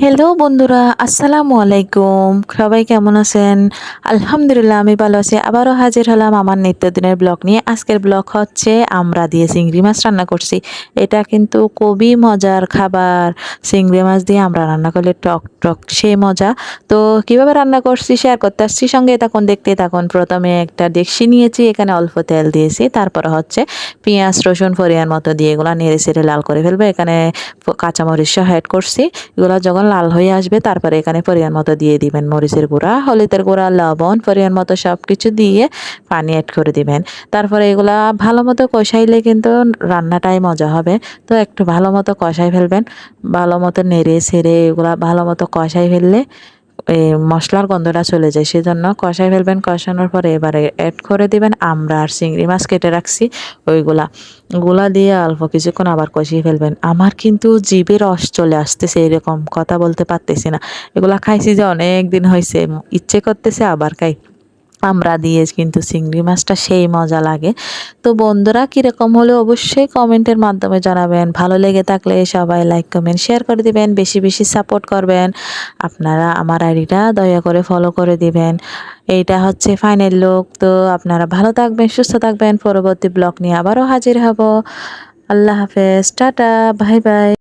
Hello বন্ধুরা, আসসালামু আলাইকুম। সবাই কেমন আছেন? আলহামদুলিল্লাহ আমি ভালো আছি। আবারও হাজির হলাম আমার নিত্যদিনের ব্লগ নিয়ে। আজকের ব্লগ হচ্ছে আমড়া দিয়ে চিংড়ি মাছ রান্না করছি। এটা কিন্তু খুবই মজার খাবার। চিংড়ি মাছ দিয়ে আমড়া রান্না করলে টক টক সেই মজা। তো কিভাবে রান্না করছি শেয়ার করতে আসছি, সঙ্গে থাকুন, দেখতে থাকুন। প্রথমে একটা ডেকচি নিয়েছি, এখানে অল্প তেল দিয়েছি। তারপরে হচ্ছে পেঁয়াজ রসুন পরিমাণ মতো দিয়ে এগুলো নেড়ে চেড়ে লাল করে ফেলবো। এখানে কাঁচামরিচ সহ অ্যাড করছি। এগুলো যখন লাল হয়ে আসবে তারপরে এখানে পরিমাণ মতো দিয়ে দিবেন মরিচের গুঁড়া, হলুদের গুঁড়া, লবণ পরিমাণ মতো সব কিছু দিয়ে পানি অ্যাড করে দিবেন। তারপরে এগুলা ভালো মতো কষাইলে কিন্তু রান্নাটাই মজা হবে। তো একটু ভালো মতো কষাই ফেলবেন, ভালো মতো নেড়ে ছেড়ে এগুলা ভালো মতো কষাই ফেললে এই মশলার গন্ধটা চলে যায়, সেজন্য কষাই ফেলবেন। কষানোর পরে এবারে অ্যাড করে দিবেন আমরা আর চিংড়ি মাছ কেটে রাখছি ওইগুলা গুলা দিয়ে অল্প কিছুক্ষণ আবার কষিয়ে ফেলবেন। আমার কিন্তু জিভে রস চলে আসতেছে, এরকম কথা বলতে পারতেছি না। এগুলা খাইছি যে অনেক দিন হয়েছে, ইচ্ছে করতেছে আবার খাই। আমরা দিয়ে কিন্তু চিংড়ি মাছটা সেই মজা লাগে। তো বন্ধুরা কীরকম হলে অবশ্যই কমেন্টের মাধ্যমে জানাবেন। ভালো লেগে থাকলে সবাই লাইক কমেন্ট শেয়ার করে দিবেন, বেশি বেশি সাপোর্ট করবেন। আপনারা আমার আইডিটা দয়া করে ফলো করে দিবেন। এইটা হচ্ছে ফাইনাল লুক। তো আপনারা ভালো থাকবেন, সুস্থ থাকবেন। পরবর্তী ব্লগ নিয়ে আবারও হাজির হব। আল্লাহ হাফেজ, টাটা, বাই বাই।